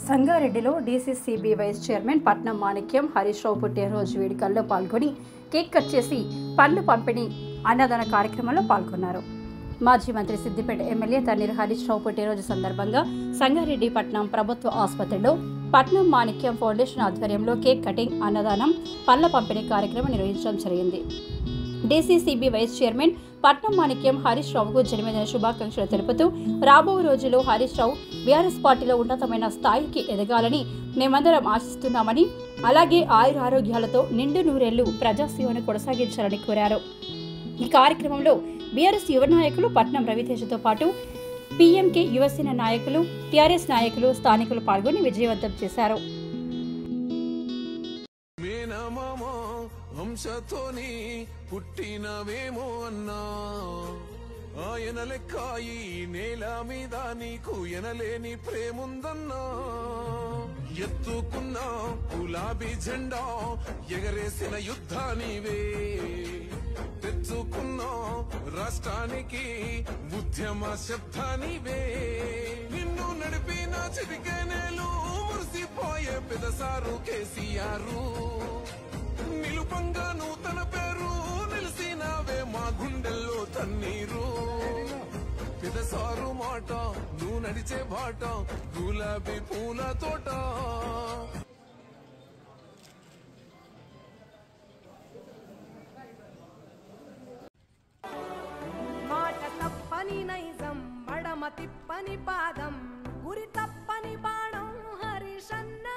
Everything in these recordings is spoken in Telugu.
సంగారెడ్డిలో డీసీసీబీ వైస్ చైర్మన్ పట్నం మాణిక్యం హరీష్ రావు పుట్టినరోజు వేడుకల్లో పాల్గొని కేక్ కట్ చేసి పండ్లు పంపిణీ అన్నదాన కార్యక్రమంలో పాల్గొన్నారు. మాజీ మంత్రి సిద్దిపేట ఎమ్మెల్యే తన్నీరు హరీష్ రావు పుట్టినరోజు సందర్భంగా సంగారెడ్డి పట్నం ప్రభుత్వ ఆసుపత్రిలో పట్నం మాణిక్యం ఫౌండేషన్ ఆధ్వర్యంలో కేక్ కటింగ్, అన్నదానం, పండ్ల పంపిణీ కార్యక్రమం నిర్వహించడం జరిగింది. డీసీసీబీ వైస్ చైర్మన్ పట్నం మాణిక్యం హరీష్ రావుకు జన్మదిన శుభాకాంక్షలు తెలుపుతూ రాబో రోజుల్లో హరీష్ రావు బీఆర్ఎస్ పార్టీలో ఉన్నతమైన స్థాయికి ఎదగాలని మేమందరం ఆశిస్తున్నామని, అలాగే ఆయురారోగ్యాలతో నిండు నూరేళ్లు ప్రజాసేవను కొనసాగించాలని కోరారు. ఈ కార్యక్రమంలో బీఆర్ఎస్ యువ నాయకులు పట్నం రవితేజతో పాటు పీఎంకే యువసేన నాయకులు, టీఆర్ఎస్ నాయకులు, స్థానికులు పాల్గొని విజయవంతం చేశారు. వంశతోని పుట్టినవేమో అన్నా ఆయన లెక్కాయి నేల మీద నీకు ఎనలేని ప్రేముందన్నా. ఎత్తుకున్న గులాబీ జెండా ఎగరేసిన యుద్ధానివే, తెచ్చుకున్న రాష్ట్రానికి ఉద్యమ శబ్దానివే. నిన్ను నడిపిన చిటికెనేలు మురిసిపోయే పెదసారు కేసీఆర్. నిలుపంగా నూతన పేరు నిలిసినవే మా గుండెల్లో తన్నీరు. పెదసారు మాట నువ్వు నడిచే బాట గులాబీ పూల తోట. మాట తప్పని నైజం, మడమ తిప్పని పాదం, గురి తప్పని బాణం హరీషన్న.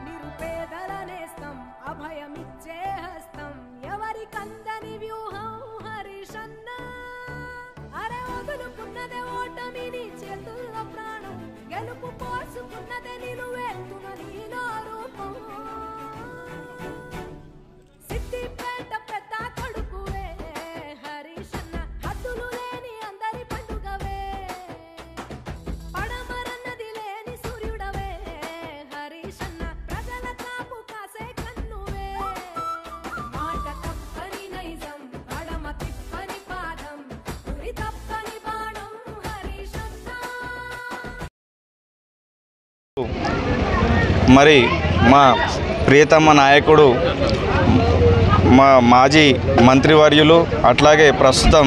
నిరుపేదల నేస్తం, అభయమిచ్చే హస్తం, ఎవరికందని వ్యూహం హరీషన్న. అరే వదులుకున్నదే ఓటమిని చేతుల్లో ప్రాణం, గెలుపు పోసుకున్నదే నిలువెత్తున నీలో రూపం. సిద్దిపేట పెద్ద కొడుకువే హరీషన్న, హద్దులు లేని అందరి పండుగవే. పడమరన్నది లేని సూర్యుడవే హరీషన్న, ప్రజల కాపు కాసే కన్నువే. మాట తప్పని నైజం, పడమ తిప్పని పాదం, గురి తప్పని బాణం హరీషన్న. మరి మా ప్రియతమ నాయకుడు, మా మాజీ మంత్రివర్యులు, అట్లాగే ప్రస్తుతం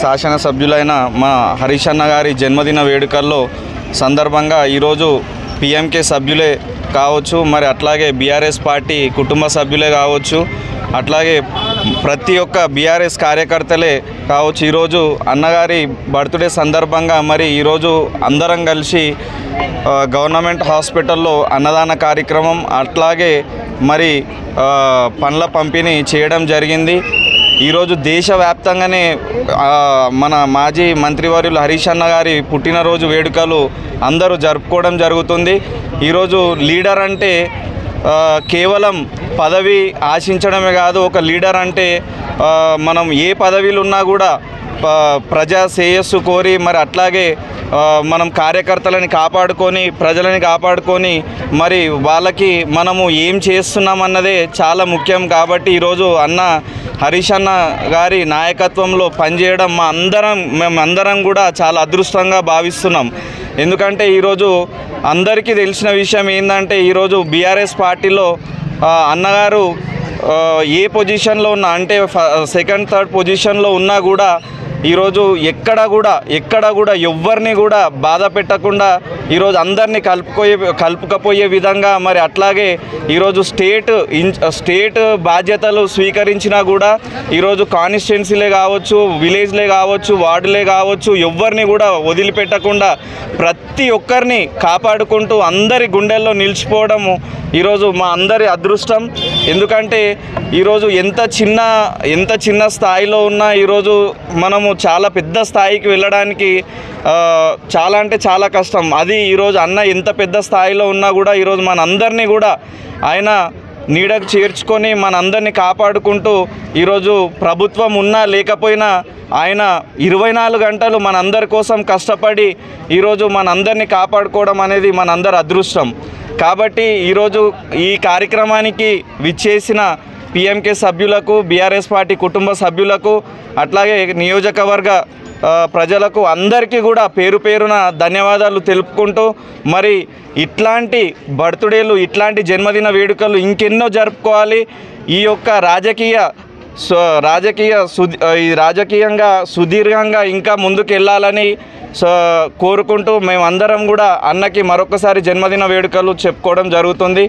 శాసనసభ్యులైన మా హరీష్ అన్న గారి జన్మదిన వేడుకల్లో సందర్భంగా ఈరోజు పిఎంకే సభ్యులే కావచ్చు, మరి అట్లాగే బీఆర్ఎస్ పార్టీ కుటుంబ సభ్యులే కావచ్చు, అట్లాగే ప్రతి ఒక్క బీఆర్ఎస్ కార్యకర్తలే కావచ్చు, ఈరోజు అన్నగారి బర్త్డే సందర్భంగా మరి ఈరోజు అందరం కలిసి గవర్నమెంట్ హాస్పిటల్లో అన్నదాన కార్యక్రమం, అట్లాగే మరి పండ్ల పంపిణీ చేయడం జరిగింది. ఈరోజు దేశవ్యాప్తంగానే మన మాజీ మంత్రివర్యులు హరీష్ అన్న గారి పుట్టినరోజు వేడుకలు అందరూ జరుపుకోవడం జరుగుతుంది. ఈరోజు లీడర్ అంటే కేవలం పదవి ఆశించడమే కాదు, ఒక లీడర్ అంటే మనం ఏ పదవిలో ఉన్నా కూడా ప్రజా శ్రేయస్సు కోరి, మరి అట్లాగే మనం కార్యకర్తలని కాపాడుకొని, ప్రజలని కాపాడుకొని, మరి వాళ్ళకి మనము ఏం చేస్తున్నామన్నదే చాలా ముఖ్యం. కాబట్టి ఈరోజు అన్న హరీష్ అన్న గారి నాయకత్వంలో పనిచేయడం మేమందరం కూడా చాలా అదృష్టంగా భావిస్తున్నాం. ఎందుకంటే ఈరోజు అందరికీ తెలిసిన విషయం ఏంటంటే, ఈరోజు బీఆర్ఎస్ పార్టీలో అన్నగారు ఏ పొజిషన్లో ఉన్నా, అంటే సెకండ్, థర్డ్ పొజిషన్లో ఉన్నా కూడా ఈరోజు ఎక్కడ కూడా ఎవ్వరిని కూడా బాధ పెట్టకుండా ఈరోజు అందరినీ కలుపుకపోయే విధంగా, మరి అట్లాగే ఈరోజు స్టేట్ బాధ్యతలు స్వీకరించినా కూడా ఈరోజు కాన్స్టిట్యున్సీలే కావచ్చు, విలేజ్లే కావచ్చు, వార్డులే కావచ్చు, ఎవ్వరిని కూడా వదిలిపెట్టకుండా ప్రతి ఒక్కరిని కాపాడుకుంటూ అందరి గుండెల్లో నిలిచిపోవడము ఈరోజు మా అందరి అదృష్టం. ఎందుకంటే ఈరోజు ఎంత చిన్న స్థాయిలో ఉన్నా ఈరోజు మనము చాలా పెద్ద స్థాయికి వెళ్ళడానికి చాలా అంటే చాలా కష్టం. అది ఈరోజు అన్న ఎంత పెద్ద స్థాయిలో ఉన్నా కూడా ఈరోజు మనందరినీ కూడా ఆయన నీడకు చేర్చుకొని మనందరినీ కాపాడుకుంటూ ఈరోజు ప్రభుత్వం ఉన్నా లేకపోయినా ఆయన 24 గంటలు మనందరి కోసం కష్టపడి ఈరోజు మనందరినీ కాపాడుకోవడం అనేది మనందరి అదృష్టం. కాబట్టి ఈరోజు ఈ కార్యక్రమానికి విచ్చేసిన పిఎంకే సభ్యులకు, బీఆర్ఎస్ పార్టీ కుటుంబ సభ్యులకు, అట్లాగే నియోజకవర్గ ప్రజలకు అందరికీ కూడా పేరు పేరున ధన్యవాదాలు తెలుపుకుంటూ మరి ఇట్లాంటి బర్త్డేలు ఇట్లాంటి జన్మదిన వేడుకలు ఇంకెన్నో జరుపుకోవాలి. ఈ యొక్క రాజకీయంగా సుదీర్ఘంగా ఇంకా ముందుకు వెళ్ళాలని కోరుకుంటూ మేమందరం కూడా అన్నకి మరొకసారి జన్మదిన వేడుకలు చెప్పుకోవడం జరుగుతుంది.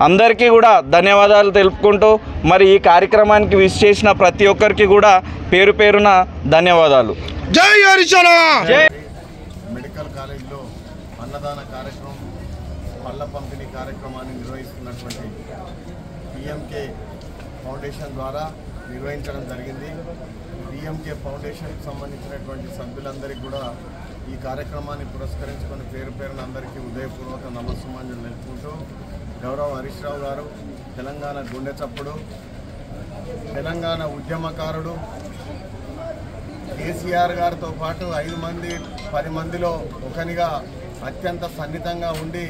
అందరికీ కూడా ధన్యవాదాలు తెలుపుకుంటూ మరి ఈ కార్యక్రమానికి విష్ చేసిన ప్రతి ఒక్కరికి కూడా పేరు పేరున ధన్యవాదాలు. జై హరిశన. మెడికల్ కాలేజ్లో అన్నదాన కార్యక్రమం పళ్ళ పంపిణీ కార్యక్రమాన్ని నిర్వహిస్తున్నటువంటి పిఎంకే ఫౌండేషన్ ద్వారా నిర్వహించడం జరిగింది. పిఎంకే ఫౌండేషన్కి సంబంధించినటువంటి సభ్యులందరికీ కూడా ఈ కార్యక్రమాన్ని పురస్కరించుకొని పేరు పేరున అందరికీ ఉదయపూర్వక నమస్సుమాంజలు తెలుపుకుంటూ గౌరవ హరీష్ రావు గారు తెలంగాణ గుండె చప్పుడు, తెలంగాణ ఉద్యమకారుడు, కేసీఆర్ గారితో పాటు 5 మంది 10 మందిలో ఒకనిగా అత్యంత సన్నిహితంగా ఉండి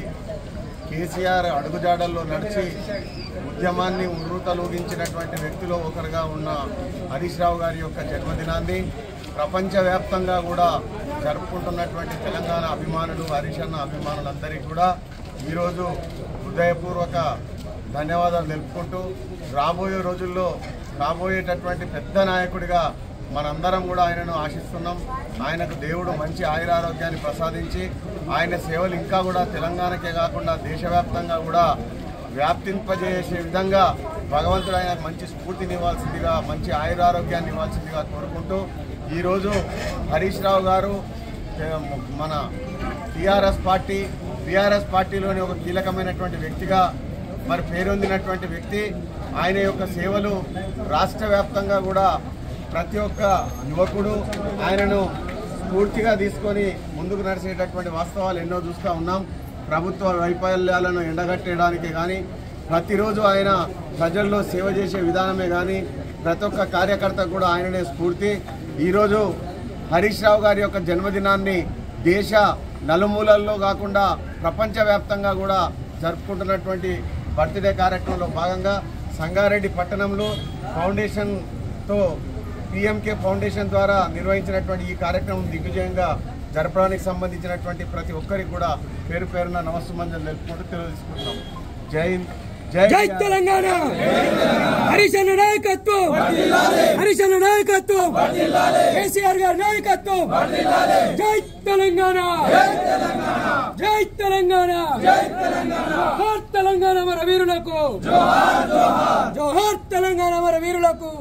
కేసీఆర్ అడుగుజాడల్లో నడిచి ఉద్యమాన్ని ఉర్రూతలూగించినటువంటి వ్యక్తిలో ఒకరుగా ఉన్న హరీష్ రావు గారి యొక్క జన్మదినాన్ని ప్రపంచవ్యాప్తంగా కూడా జరుపుకుంటున్నటువంటి తెలంగాణ అభిమానులు, హరీష్ అన్న అభిమానులందరికీ కూడా ఈరోజు హృదయపూర్వక ధన్యవాదాలు తెలుపుకుంటూ రాబోయే రోజుల్లో రాబోయేటటువంటి పెద్ద నాయకుడిగా మనందరం కూడా ఆయనను ఆశిస్తున్నాం. ఆయనకు దేవుడు మంచి ఆయురారోగ్యాన్ని ప్రసాదించి ఆయన సేవలు ఇంకా కూడా తెలంగాణకే కాకుండా దేశవ్యాప్తంగా కూడా వ్యాప్తింపజేసే విధంగా భగవంతుడు ఆయనకు మంచి స్ఫూర్తినివ్వాల్సిందిగా, మంచి ఆయురారోగ్యాన్ని ఇవ్వాల్సిందిగా కోరుకుంటూ ఈరోజు హరీష్ రావు గారు మన బీఆర్ఎస్ పార్టీలోని ఒక కీలకమైనటువంటి వ్యక్తిగా మరి పేరొందినటువంటి వ్యక్తి. ఆయన యొక్క సేవలు రాష్ట్ర వ్యాప్తంగా కూడా ప్రతి ఒక్క యువకుడు ఆయనను స్ఫూర్తిగా తీసుకొని ముందుకు నడిచేటటువంటి వాస్తవాలు ఎన్నో చూస్తూ ఉన్నాం. ప్రభుత్వ వైఫల్యాలను ఎండగట్టేయడానికి కానీ, ప్రతిరోజు ఆయన ప్రజల్లో సేవ చేసే విధానమే కానీ ప్రతి ఒక్క కార్యకర్త కూడా ఆయననే స్ఫూర్తి. ఈరోజు హరీష్ రావు గారి యొక్క జన్మదినాన్ని దేశ నలుమూలల్లో కాకుండా ప్రపంచవ్యాప్తంగా కూడా జరుపుకుంటున్నటువంటి బర్త్డే కార్యక్రమంలో భాగంగా సంగారెడ్డి పట్టణంలో ఫౌండేషన్తో పిఎంకే ఫౌండేషన్ ద్వారా నిర్వహించినటువంటి ఈ కార్యక్రమం దిగ్విజయంగా జరపడానికి సంబంధించినటువంటి ప్రతి ఒక్కరికి కూడా పేరు పేరున నమస్సుమంజలు తెలుపుకుంటూ తెలియజేసుకుంటున్నాం. జై హింద్, జై తెలంగాణ. హరీష్ అన్న నాయకత్వం, హరీష్ అన్న నాయకత్వం, కేసీఆర్ గారి నాయకత్వం. జై తెలంగాణ, జై తెలంగాణ, జోహార్ తెలంగాణ మన వీరులకు, జోహార్ తెలంగాణ మన వీరులకు.